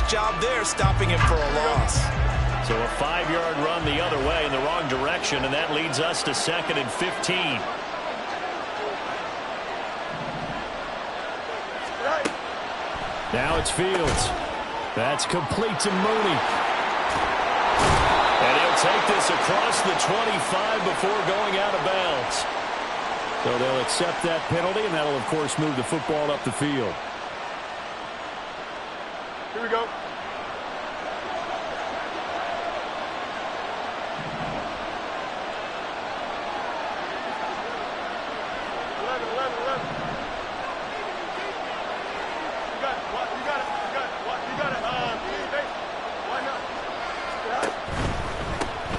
Nice job there, stopping him for a loss. So a 5-yard run the other way in the wrong direction, and that leads us to 2nd and 15. Now it's Fields. That's complete to Mooney. And he'll take this across the 25 before going out of bounds. So they'll accept that penalty, and that'll, of course, move the football up the field. Here we go.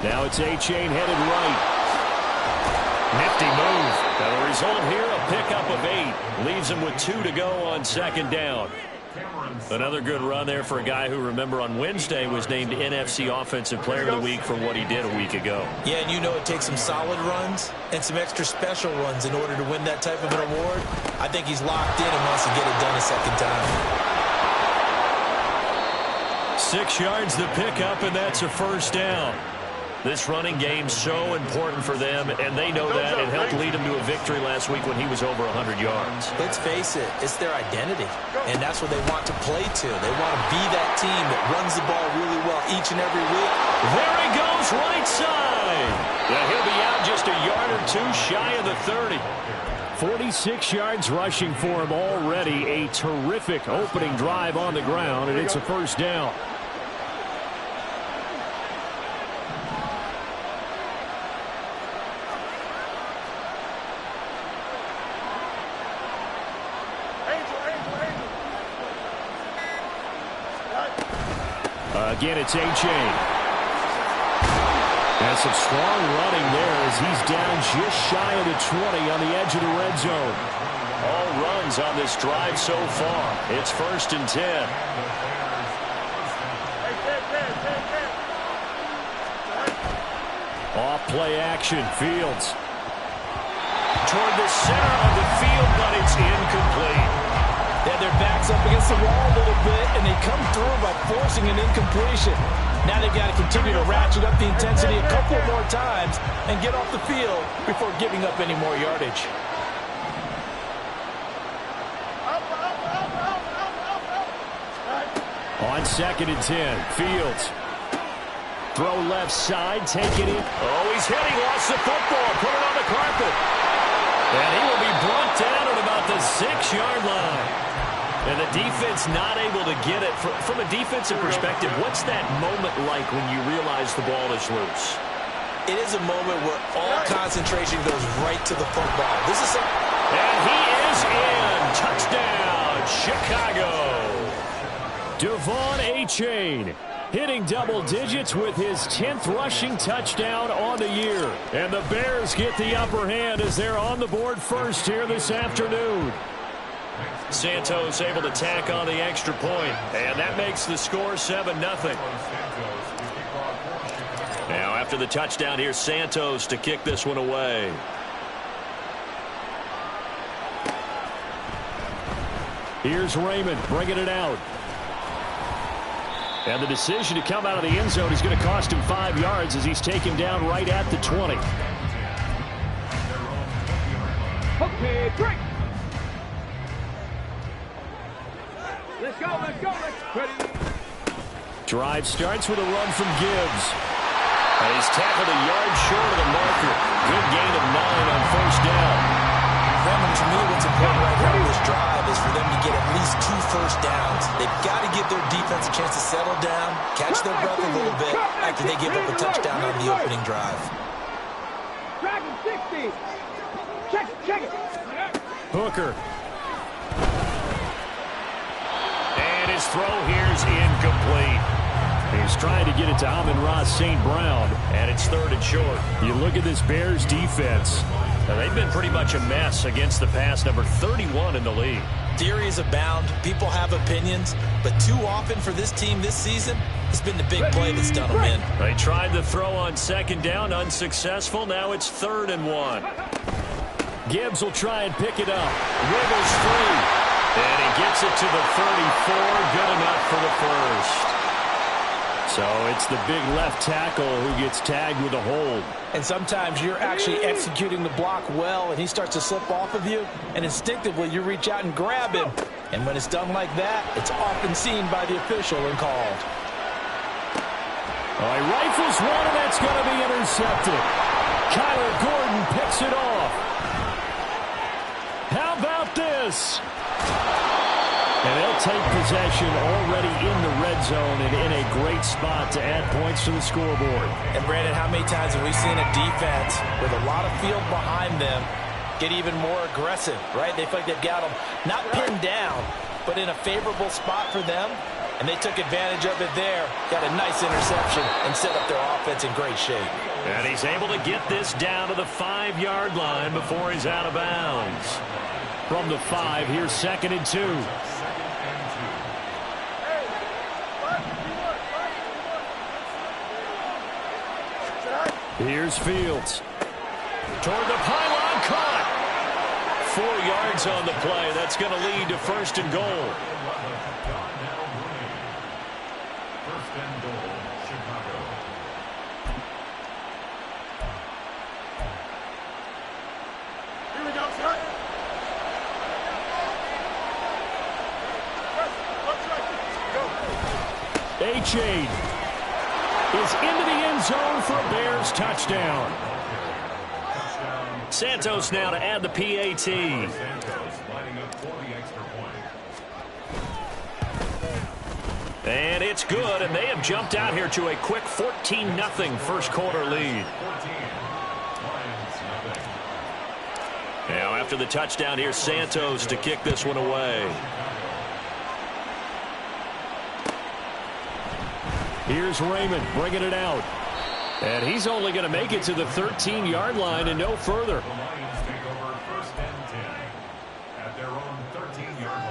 Now it's A-Chain headed right. Nifty move. Now the result here, a pickup of 8. Leaves him with 2 to go on 2nd down. Another good run there for a guy who, remember, on Wednesday was named NFC Offensive Player of the Week for what he did a week ago. Yeah, and you know it takes some solid runs and some extra special runs in order to win that type of an award. I think he's locked in and wants to get it done a second time. 6 yards the pickup, and that's a 1st down. This running game's so important for them, and they know that. It helped lead them to a victory last week when he was over 100 yards. Let's face it, it's their identity, and that's what they want to play to. They want to be that team that runs the ball really well each and every week. There he goes, right side. Yeah, he'll be out just a yard or 2 shy of the 30. 46 yards rushing for him already. A terrific opening drive on the ground, and it's a 1st down. Again, it's A-Chain. And some strong running there as he's down just shy of the 20 on the edge of the red zone. All runs on this drive so far. It's 1st and 10. Off play action. Fields. Toward the center of the field, but it's incomplete. Yeah, their back's up against the wall a little bit, and they come through by forcing an incompletion. Now they've got to continue to ratchet up the intensity a couple more times and get off the field before giving up any more yardage. On 2nd and 10, Fields. Throw left side, take it in. Oh, he's hit. He lost the football. Put it on the carpet. And he will be brought down at about the 6-yard line. And the defense not able to get it. From a defensive perspective, what's that moment like when you realize the ball is loose? It is a moment where all concentration goes right to the football. This is and he is in. Touchdown, Chicago. Devon A-Chain hitting double digits with his 10th rushing touchdown on the year. And the Bears get the upper hand as they're on the board first here this afternoon. Santos able to tack on the extra point, and that makes the score 7-0. Now after the touchdown, here's Santos to kick this one away. Here's Raymond bringing it out. And the decision to come out of the end zone is going to cost him 5 yards as he's taken down right at the 20. Okay, break. Let's go, let's go, ready. Drive starts with a run from Gibbs. And he's tackled a yard short of the marker. Good gain of 9 on 1st down. Raymond, to me, what's important right here on this drive is for them to get at least 2 first downs. They've got to give their defense a chance to settle down, catch their breath a little bit after they give up a touchdown on the opening drive. Dragon 60. Check it. Hooker. And his throw here is incomplete. He's trying to get it to Amon-Ra St. Brown, and it's 3rd and short. You look at this Bears defense. Now, they've been pretty much a mess against the pass, number 31 in the league. Theories abound. People have opinions. But too often for this team this season, it's been the big play that's done them in. They tried the throw on 2nd down, unsuccessful. Now it's 3rd and 1. Gibbs will try and pick it up. Wriggles free. And he gets it to the 34. Good enough for the first. So it's the big left tackle who gets tagged with a hold. And sometimes you're actually executing the block well, and he starts to slip off of you, and instinctively you reach out and grab him. And when it's done like that, it's often seen by the official and called. He rifles one, and that's going to be intercepted. Kyler Gordon picks it off. How about this? And they'll take possession already in the red zone and in a great spot to add points to the scoreboard. And, Brandon, how many times have we seen a defense with a lot of field behind them get even more aggressive, right? They feel like they've got them not pinned down, but in a favorable spot for them, and they took advantage of it there. Got a nice interception and set up their offense in great shape. And he's able to get this down to the 5-yard line before he's out of bounds. From the 5, here's 2nd and 2. Here's Fields. Toward the pylon, caught. 4 yards on the play. That's going to lead to 1st and goal. First and goal, Chicago. Here we go, sir. A-Chain is into the end zone for a Bears touchdown. Santos now to add the PAT. Santos lining up for the extra point. And it's good, and they have jumped out here to a quick 14-0 first quarter lead. 14, Lions nothing. Now after the touchdown, here's Santos to kick this one away. Here's Raymond bringing it out. And he's only going to make it to the 13-yard line and no further. The Lions take over 1st and 10 at their own 13-yard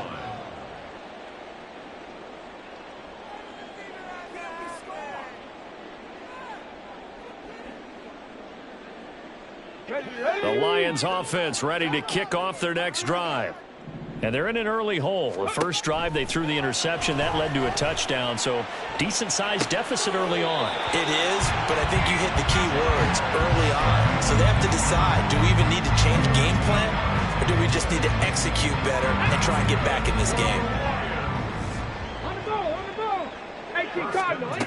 line. The Lions offense ready to kick off their next drive. And they're in an early hole. The first drive, they threw the interception. That led to a touchdown, so decent-sized deficit early on. It is, but I think you hit the key words early on. So they have to decide, do we even need to change game plan, or do we just need to execute better and try and get back in this game? On the ball. 18 Cardinals.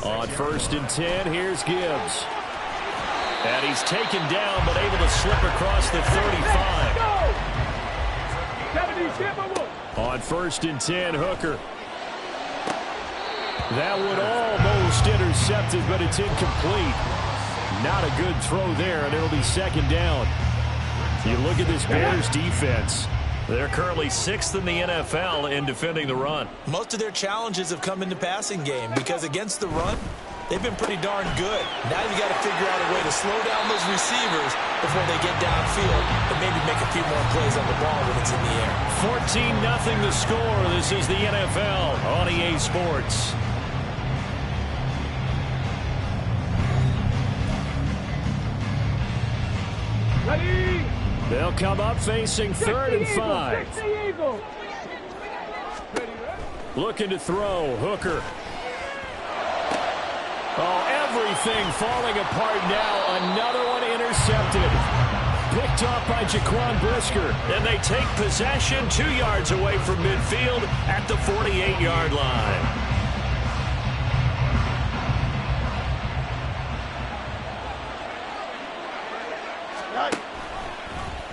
On 1st and 10, here's Gibbs. And he's taken down, but able to slip across the 35. On 1st and 10, Hooker. That one almost intercepted, but it's incomplete. Not a good throw there, and it'll be 2nd down. You look at this Bears defense. They're currently 6th in the NFL in defending the run. Most of their challenges have come in the passing game because against the run, they've been pretty darn good. Now you got to figure out a way to slow down those receivers before they get downfield and maybe make a few more plays on the ball when it's in the air. 14-0 the score. This is the NFL on EA Sports. Ready. They'll come up facing 3rd and 5. Looking to throw. Hooker. Oh, everything falling apart now. Another one intercepted. Picked off by Jaquan Brisker. And they take possession 2 yards away from midfield at the 48-yard line.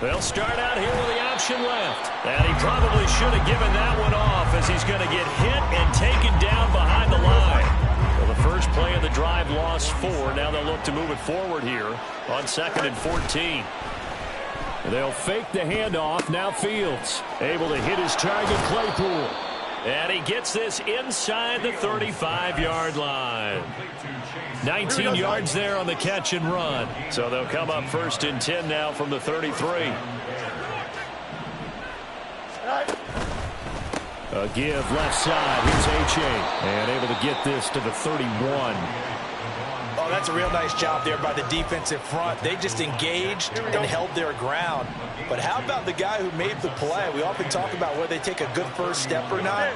They'll start out here with the option left. And he probably should have given that one off as he's going to get hit and taken down behind the line. Well, the first play of the drive lost 4. Now they'll look to move it forward here on 2nd and 14. They'll fake the handoff. Now Fields able to hit his target, Claypool. And he gets this inside the 35-yard line. 19 yards there on the catch and run. So they'll come up 1st and 10 now from the 33. A give left side. Here's A-Chain. And able to get this to the 31. Oh, that's a real nice job there by the defensive front. They just engaged and held their ground. But how about the guy who made the play? We often talk about whether they take a good first step or not.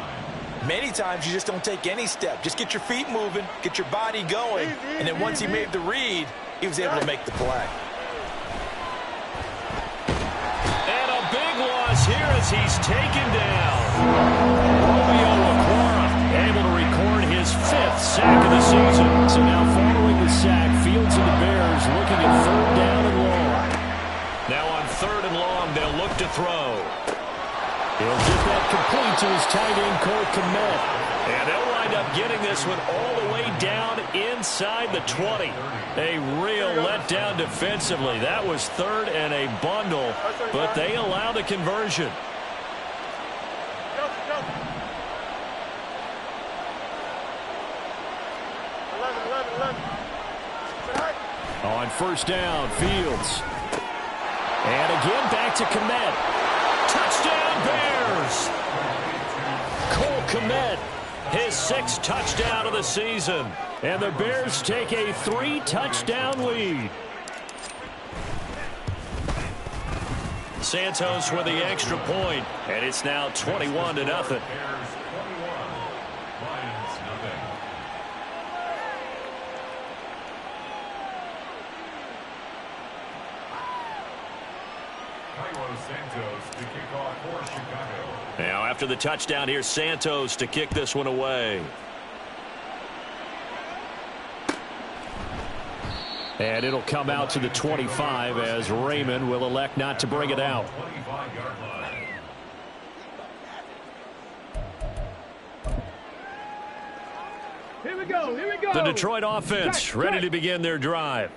Many times you just don't take any step. Just get your feet moving, get your body going, and then once he made the read, he was able to make the play. And a big loss here as he's taken down. Able to record his 5th sack of the season. So now following the sack, Fields and the Bears looking at 3rd down and long. Now on 3rd and long, they'll look to throw. He'll get that complete to his tight end, Cole Kmet. And they'll wind up getting this one all the way down inside the 20. A real letdown defensively. That was 3rd and a bundle, but they allow the conversion. On 1st down, Fields. And again back to Kmet. Touchdown, Bears! Cole Kmet, his 6th touchdown of the season. And the Bears take a 3-touchdown lead. Santos with the extra point, and it's now 21-0. Now after the touchdown, here's Santos to kick this one away. And it'll come out to the 25 as Raymond will elect not to bring it out. Here we go, here we go. The Detroit offense ready to begin their drive.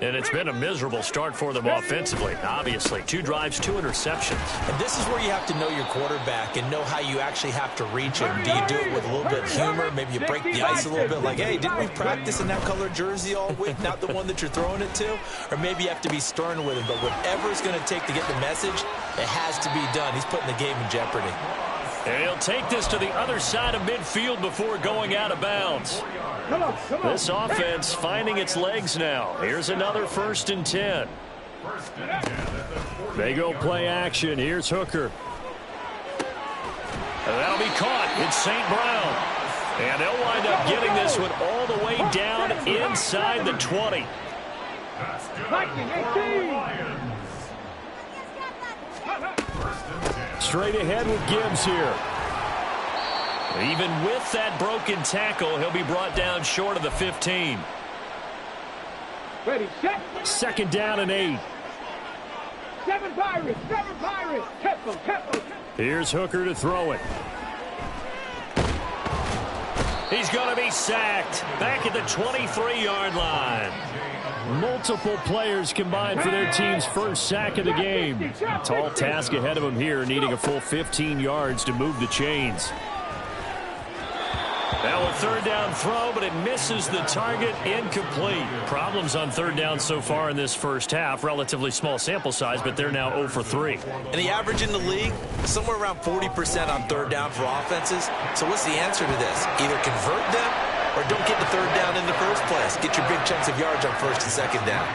And it's been a miserable start for them offensively, obviously. 2 drives, 2 interceptions. And this is where you have to know your quarterback and know how you actually have to reach him. Do you do it with a little bit of humor? Maybe you break the ice a little bit like, hey, didn't we practice in that color jersey all week, not the one that you're throwing it to? Or maybe you have to be stern with him. But whatever it's going to take to get the message, it has to be done. He's putting the game in jeopardy. And he'll take this to the other side of midfield before going out of bounds. This offense finding its legs now. Here's another 1st and 10. They go play action. Here's Hooker. And that'll be caught. It's St. Brown. And they'll wind up getting this one all the way down inside the 20. Straight ahead with Gibbs here. Even with that broken tackle, he'll be brought down short of the 15. Ready, set. 2nd down and 8. 7 Pirates, 7 Pirates. Tempo. Here's Hooker to throw it. He's going to be sacked back at the 23-yard line. Multiple players combined for their team's 1st sack of the game. Tall task ahead of him here, needing a full 15 yards to move the chains. Now a 3rd down throw, but it misses the target, incomplete. Problems on 3rd down so far in this 1st half. Relatively small sample size, but they're now 0 for 3. And the average in the league, somewhere around 40% on 3rd down for offenses. So what's the answer to this? Either convert them or don't get the 3rd down in the first place. Get your big chunks of yards on 1st and 2nd down.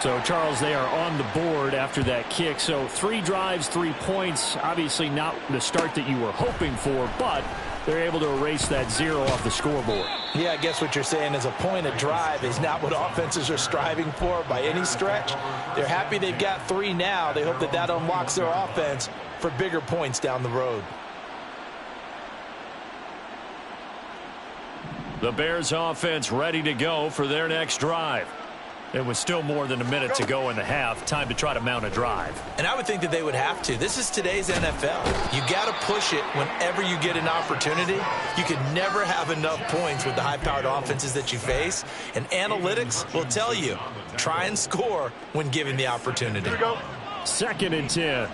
So, Charles, they are on the board after that kick. So 3 drives, 3 points. Obviously not the start that you were hoping for, but they're able to erase that 0 off the scoreboard. Yeah, I guess what you're saying is a point a drive is not what offenses are striving for by any stretch. They're happy they've got 3 now. They hope that that unlocks their offense for bigger points down the road. The Bears offense ready to go for their next drive. It was still more than a minute to go in the half. Time to try to mount a drive. And I would think that they would have to. This is today's NFL. You got to push it whenever you get an opportunity. You can never have enough points with the high-powered offenses that you face. And analytics will tell you, try and score when given the opportunity. 2nd and 10.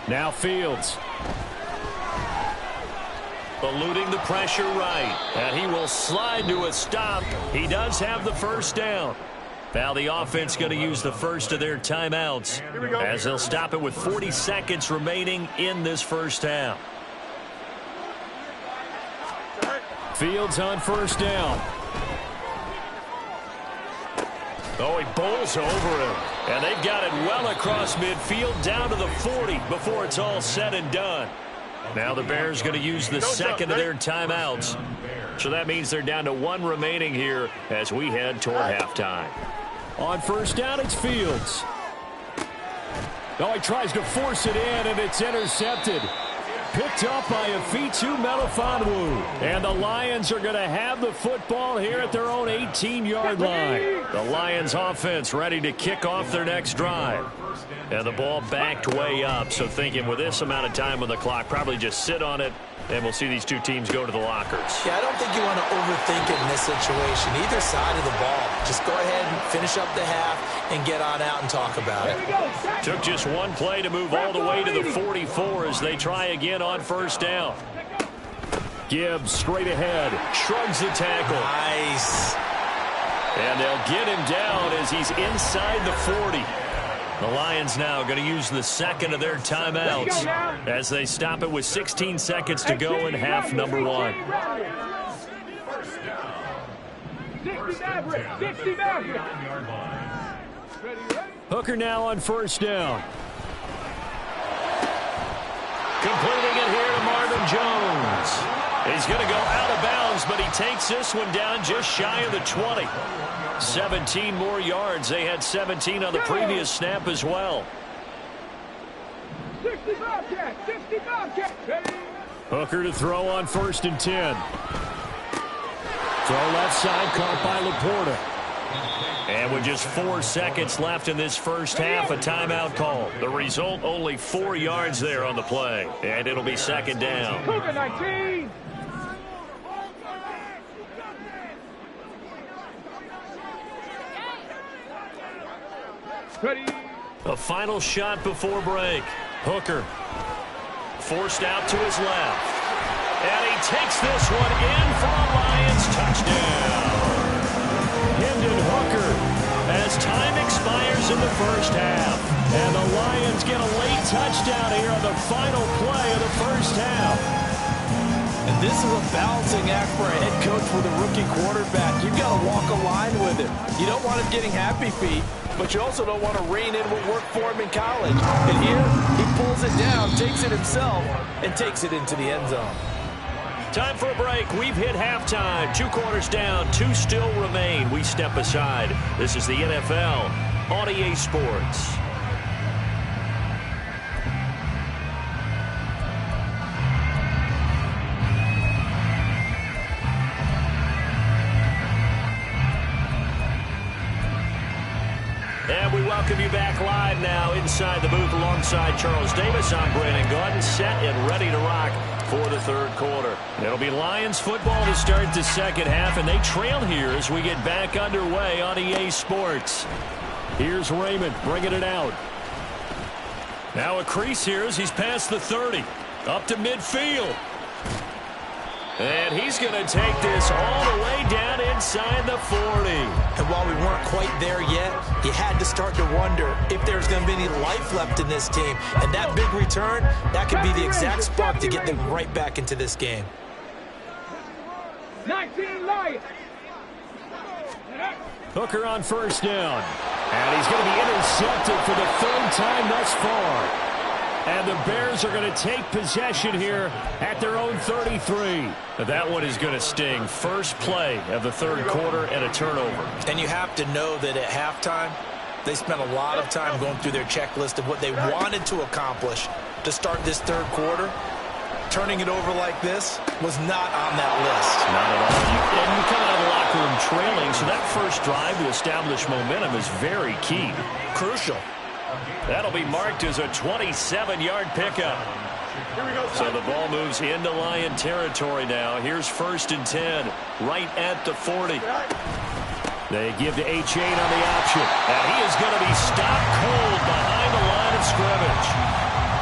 Now Fields. Eluding the pressure right. And he will slide to a stop. He does have the 1st down. Now the offense going to use the first of their timeouts as they'll stop it with 40 seconds remaining in this 1st half. Fields on 1st down. Oh, he bowls over him. And they've got it well across midfield down to the 40 before it's all said and done. Now the Bears going to use the second of their timeouts. So that means they're down to 1 remaining here as we head toward halftime. On first down, it's Fields. Oh, he tries to force it in, and it's intercepted. Picked up by Afitu Melifonwu. And the Lions are going to have the football here at their own 18-yard line. The Lions offense ready to kick off their next drive. And the ball backed way up, so thinking with this amount of time on the clock, probably just sit on it, and we'll see these two teams go to the lockers. Yeah, I don't think you want to overthink it in this situation. Either side of the ball. Just go ahead and finish up the half and get on out and talk about it. Took just one play to move all the way to the 44 as they try again on first down. Gibbs straight ahead. Shrugs the tackle. Nice. And they'll get him down as he's inside the 40. The Lions now going to use the second of their timeouts as they stop it with 16 seconds to go in half number 1. 60 Maverick. Hooker now on first down. Completing it here to Marvin Jones. He's going to go out of bounds, but he takes this one down just shy of the 20. 17 more yards. They had 17 on the previous snap as well. 60 Bobcat. 60 Bobcat. Hooker to throw on first and 10. Throw left side, caught by Laporta. And with just 4 seconds left in this first half, a timeout call. The result, only 4 yards there on the play. And it'll be second down. Cougar 19. Ready. A final shot before break. Hooker forced out to his left. And he takes this one in for a Lions touchdown. Hendon Hooker as time expires in the first half. And the Lions get a late touchdown here on the final play of the first half. And this is a balancing act for a head coach with a rookie quarterback. You've got to walk a line with him. You don't want him getting happy feet, but you also don't want to rein in what worked for him in college. And here, he pulls it down, takes it himself, and takes it into the end zone. Time for a break. We've hit halftime. 2 quarters down, 2 still remain. We step aside. This is the NFL on EA Sports. And we welcome you back live now inside the booth alongside Charles Davis. I'm Brandon Gordon, set and ready to rock for the third quarter. It'll be Lions football to start the second half, and they trail here as we get back underway on EA Sports. Here's Raymond bringing it out. Now a crease here as he's past the 30. Up to midfield. And he's going to take this all the way down inside the 40. And while we weren't quite there yet, you had to start to wonder if there's going to be any life left in this team. And that big return, that could be the exact spark to get them right back into this game. 19 Lions. Hooker on first down. And he's going to be intercepted for the 3rd time thus far. And the Bears are going to take possession here at their own 33. That one is going to sting. First play of the third quarter and a turnover. And you have to know that at halftime, they spent a lot of time going through their checklist of what they wanted to accomplish to start this third quarter. Turning it over like this was not on that list. Not at all. And you come out of the locker room trailing, so that first drive to establish momentum is very key. Crucial. That'll be marked as a 27-yard pickup. So the ball moves into Lion territory now. Here's first and 10, right at the 40. They give to H8 on the option. And he is going to be stopped cold behind the line of scrimmage.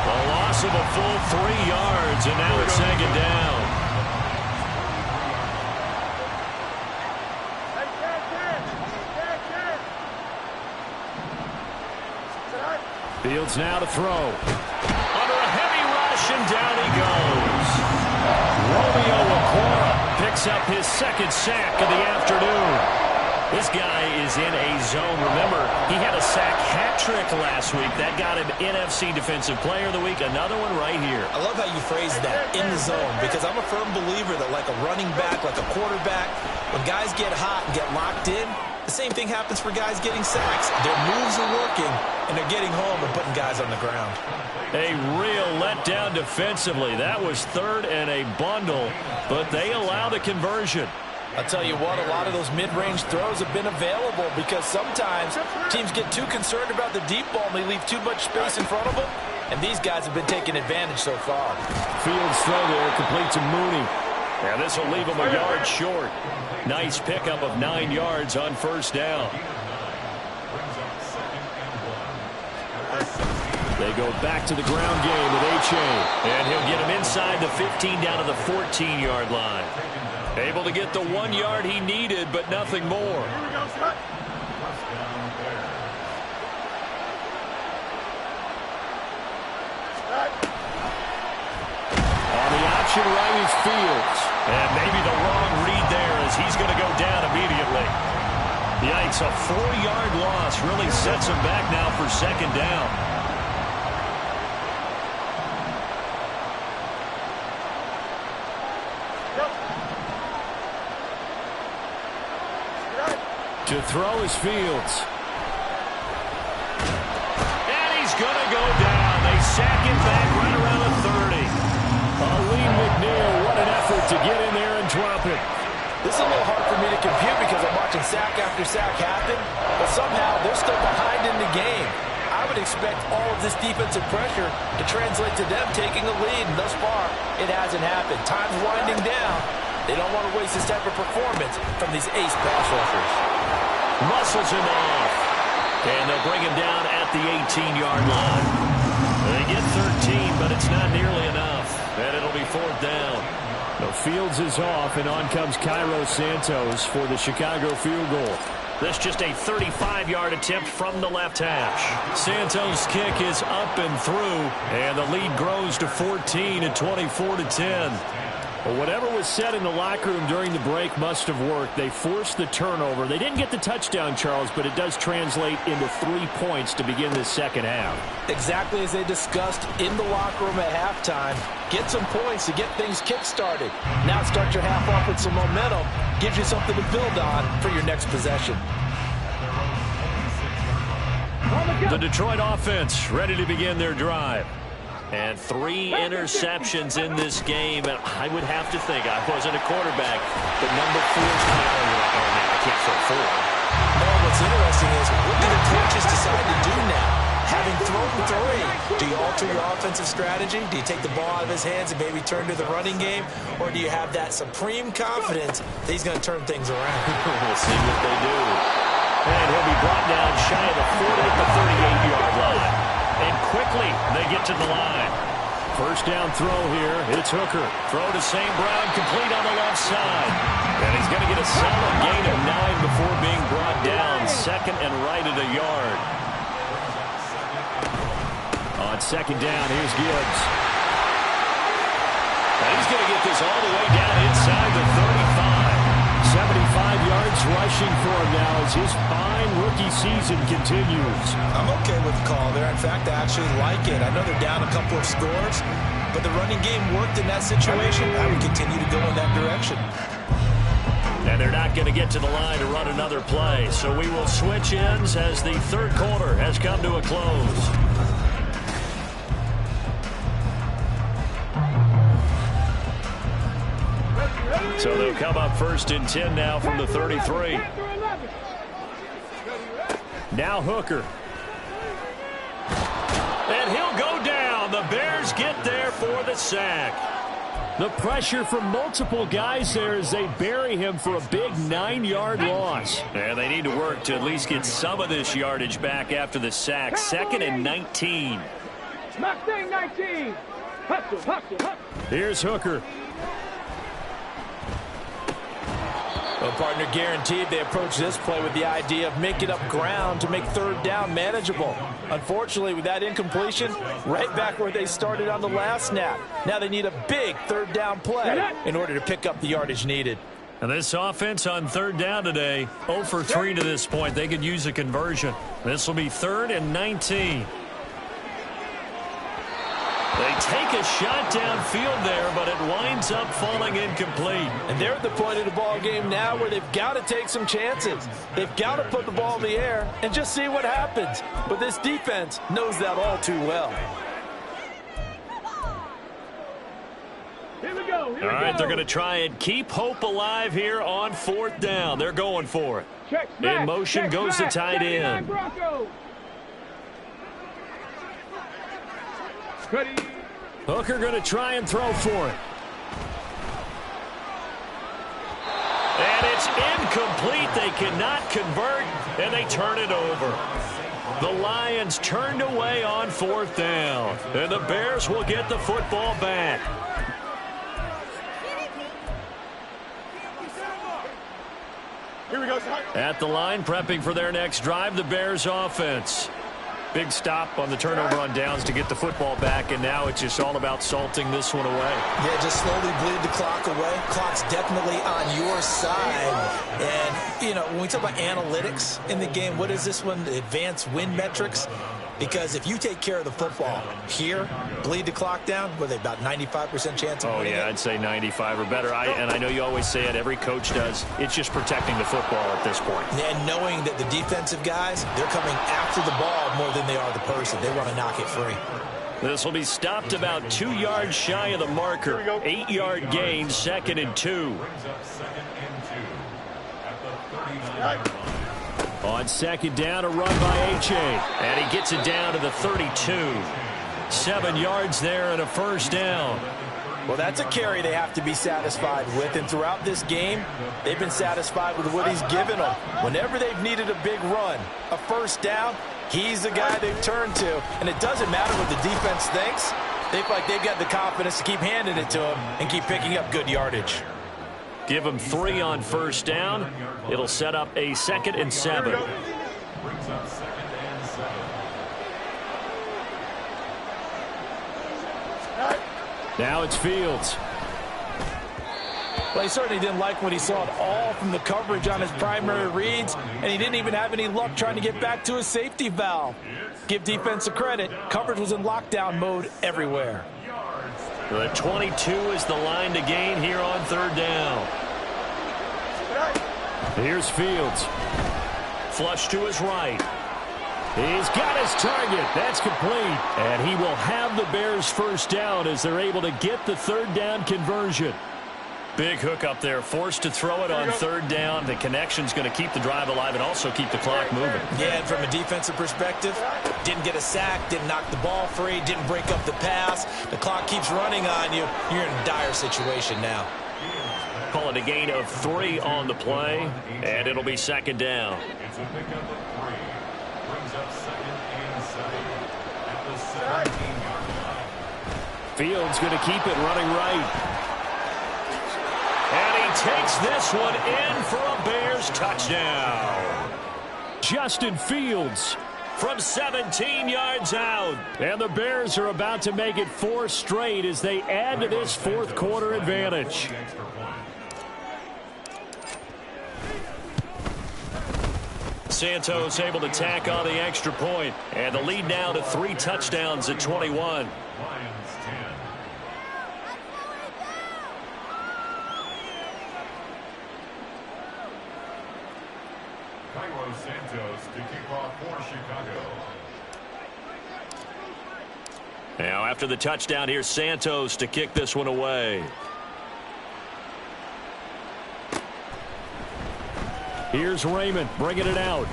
A loss of a full 3 yards, and now it's second down. Fields now to throw. Under a heavy rush, and down he goes. Romeo Okwara picks up his 2nd sack of the afternoon. This guy is in a zone. Remember, he had a sack hat trick last week. That got him NFC Defensive Player of the Week. Another one right here. I love how you phrased that, in the zone, because I'm a firm believer that like a running back, like a quarterback, when guys get hot and get locked in, the same thing happens for guys getting sacks. Their moves are working, and they're getting home and putting guys on the ground. A real letdown defensively. That was third and a bundle, but they allow the conversion. I'll tell you what, a lot of those mid-range throws have been available because sometimes teams get too concerned about the deep ball and they leave too much space in front of them, and these guys have been taking advantage so far. Fields throw there, complete to Mooney. And this will leave him a yard short. Nice pickup of 9 yards on first down. They go back to the ground game with H.A. And he'll get him inside the 15 down to the 14-yard line. Able to get the 1 yard he needed, but nothing more. On the option right is Fields. And maybe the wrong read there as he's going to go down immediately. Yikes, a 4-yard loss really sets him back now for second down. To throw is Fields. And he's going to go down. They sack him back right around the 30. Aline McNeil, what an effort to get in there and drop it. This is a little hard for me to compute because I'm watching sack after sack happen, but somehow they're still behind in the game. I would expect all of this defensive pressure to translate to them taking a lead, and thus far, it hasn't happened. Time's winding down. They don't want to waste this type of performance from these ace pass rushers. Muscles him off. And they'll bring him down at the 18-yard line. They get 13, but it's not nearly enough. And it'll be fourth down. The Fields is off, and on comes Cairo Santos for the Chicago field goal. This just a 35-yard attempt from the left hash. Santos' kick is up and through, and the lead grows to 14 at 24-10. Well, whatever was said in the locker room during the break must have worked. They forced the turnover. They didn't get the touchdown, Charles, but it does translate into 3 points to begin this second half. Exactly as they discussed in the locker room at halftime. Get some points to get things kick-started. Now start your half off with some momentum. Gives you something to build on for your next possession. The Detroit offense ready to begin their drive. And 3 interceptions in this game. And I would have to think, I wasn't a quarterback, but number 4 is oh, man, I can't throw 4. No, what's interesting is, what do the coaches decide to do now? Having thrown 3, do you alter your offensive strategy? Do you take the ball out of his hands and maybe turn to the running game? Or do you have that supreme confidence that he's going to turn things around? We'll see what they do. And he'll be brought down shy of the 40 at the 38-yard line. And quickly, they get to the line. First down throw here. It's Hooker. Throw to St. Brown, complete on the left side. And he's going to get a solid gain of 9 before being brought down. Second and right at a yard. On second down, here's Gibbs. And he's going to get this all the way down inside the 35. 75 yards rushing for him now as his fine rookie season continues. I'm okay with the call there. In fact, I actually like it. I know they're down a couple of scores, but the running game worked in that situation. I would continue to go in that direction. And they're not going to get to the line to run another play. So we will switch ends as the third quarter has come to a close. So they'll come up first and 10 now from the 33. Now Hooker. And he'll go down. The Bears get there for the sack. The pressure from multiple guys there as they bury him for a big 9-yard loss. And they need to work to at least get some of this yardage back after the sack. 2nd and 19. 19. Here's Hooker. Well, partner, guaranteed they approach this play with the idea of making up ground to make third down manageable. Unfortunately, with that incompletion, right back where they started on the last snap. Now they need a big third down play in order to pick up the yardage needed. And this offense on third down today, 0 for 3 to this point. They could use a conversion. This will be 3rd and 19. They take a shot downfield there, but it winds up falling incomplete. And they're at the point of the ball game now where they've got to take some chances. They've got to put the ball in the air and just see what happens. But this defense knows that all too well. Here we go. All right, they're going to try and keep hope alive here on 4th down. They're going for it. In motion goes the tight end. Hooker going to try and throw for it. And it's incomplete. They cannot convert, and they turn it over. The Lions turned away on 4th down, and the Bears will get the football back. Here we go. At the line, prepping for their next drive, the Bears offense. Big stop on the turnover on downs to get the football back, and now it's just all about salting this one away. Yeah, just slowly bleed the clock away. Clock's definitely on your side. And, you know, when we talk about analytics in the game, what is this one? The advanced win metrics? Because if you take care of the football here, bleed the clock down, what are they, about 95% chance of winning it? I'd say 95 or better. And I know you always say it, every coach does. It's just protecting the football at this point. And knowing that the defensive guys, they're coming after the ball more than they are the person. They want to knock it free. This will be stopped about 2 yards shy of the marker. 8-yard gain, 2nd and 2. On 2nd down, a run by H.A. And he gets it down to the 32. 7 yards there and a 1st down. Well, that's a carry they have to be satisfied with. And throughout this game, they've been satisfied with what he's given them. Whenever they've needed a big run, a 1st down, he's the guy they've turned to. And it doesn't matter what the defense thinks. They feel like they've got the confidence to keep handing it to him and keep picking up good yardage. Give him 3 on 1st down. It'll set up a 2nd and 7. Now it's Fields. Well, he certainly didn't like what he saw at all from the coverage on his primary reads, and he didn't even have any luck trying to get back to his safety valve. Give defense a credit. Coverage was in lockdown mode everywhere. The 22 is the line to gain here on 3rd down. Here's Fields. Flush to his right. He's got his target. That's complete. And he will have the Bears 1st down as they're able to get the 3rd down conversion. Big hook up there. Forced to throw it on 3rd down. The connection's going to keep the drive alive and also keep the clock moving. Yeah, and from a defensive perspective, didn't get a sack, didn't knock the ball free, didn't break up the pass. The clock keeps running on you. You're in a dire situation now. Call it a gain of 3 on the play, and it'll be 2nd down. It's a pickup of 3. Brings up 2nd and 7 at the 17-yard line. Fields going to keep it running right. And he takes this one in for a Bears touchdown. Justin Fields from 17 yards out. And the Bears are about to make it 4 straight as they add to this 4th quarter advantage. Santos able to tack on the extra point. And the lead now to 3 touchdowns at 21. Lions 10. Cairo Santos to kick off for Chicago. Now after the touchdown, here's Santos to kick this one away. Here's Raymond bringing it out.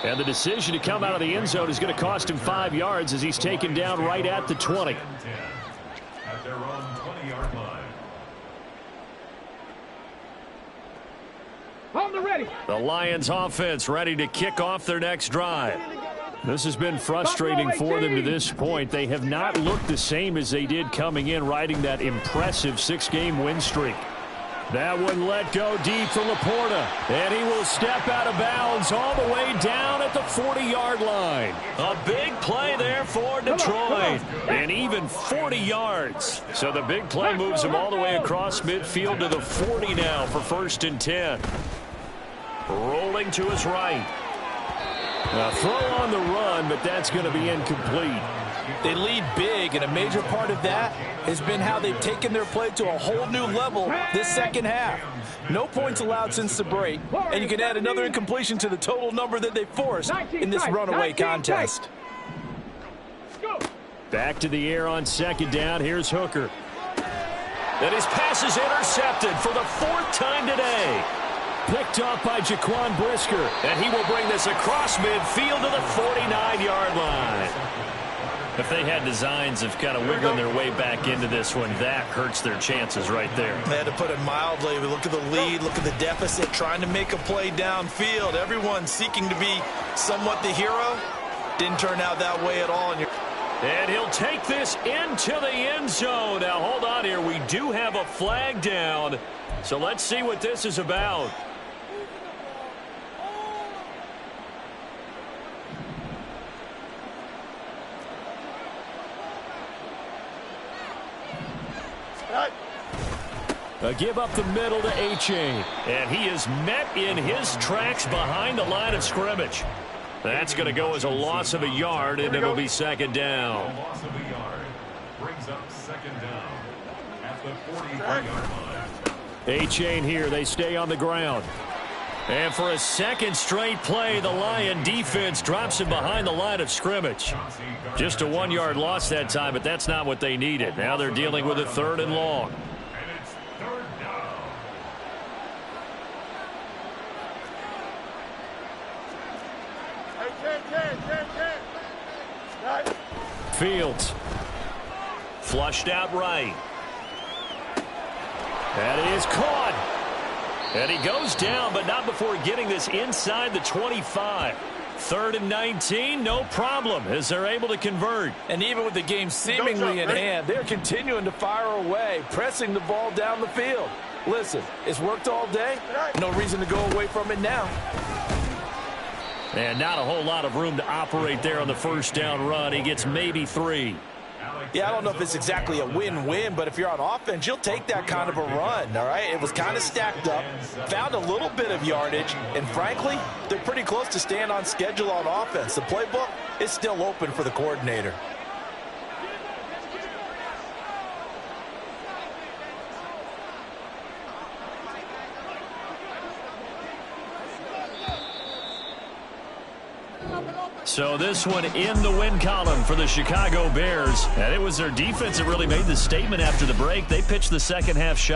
And the decision to come out of the end zone is going to cost him 5 yards as he's taken down right at the 20. At their own 20-yard line. On the ready. The Lions offense ready to kick off their next drive. This has been frustrating for them to this point. They have not looked the same as they did coming in, riding that impressive 6-game win streak. That one let go deep for Laporta. And he will step out of bounds all the way down at the 40-yard line. A big play there for Detroit. And even 40 yards. So the big play moves him all the way across midfield to the 40 now for 1st and 10. Rolling to his right. A throw on the run, but that's going to be incomplete. They lead big, and a major part of that has been how they've taken their play to a whole new level this second half. No points allowed since the break, and you can add another incompletion to the total number that they forced in this runaway contest. Back to the air on 2nd down. Here's Hooker. And his pass is intercepted for the 4th time today. Picked off by Jaquan Brisker. And he will bring this across midfield to the 49-yard line. If they had designs of kind of wiggling their way back into this one, that hurts their chances right there. They had to put it mildly. We look at the lead, look at the deficit, trying to make a play downfield. Everyone seeking to be somewhat the hero. Didn't turn out that way at all. And he'll take this into the end zone. Now, hold on here. We do have a flag down. So let's see what this is about. A give up the middle to A-Chain. And he is met in his tracks behind the line of scrimmage. That's going to go as a loss of a yard, and it'll be 2nd down. A loss of a yard brings up 2nd down at the 43-yard line. A-Chain here. They stay on the ground. And for a 2nd straight play, the Lion defense drops him behind the line of scrimmage. Just a 1-yard loss that time, but that's not what they needed. Now they're dealing with a 3rd and long. And it's 3rd down. Fields. Flushed out right. And it is caught. And he goes down, but not before getting this inside the 25. 3rd and 19, no problem, as they're able to convert. And even with the game seemingly in hand, they're continuing to fire away, pressing the ball down the field. Listen, it's worked all day. No reason to go away from it now. And not a whole lot of room to operate there on the 1st down run. He gets maybe 3. Yeah, I don't know if it's exactly a win-win, but if you're on offense, you'll take that kind of a run, all right? It was kind of stacked up, found a little bit of yardage, and frankly, they're pretty close to staying on schedule on offense. The playbook is still open for the coordinator. So this one in the win column for the Chicago Bears. And it was their defense that really made the statement after the break. They pitched the second half shutout.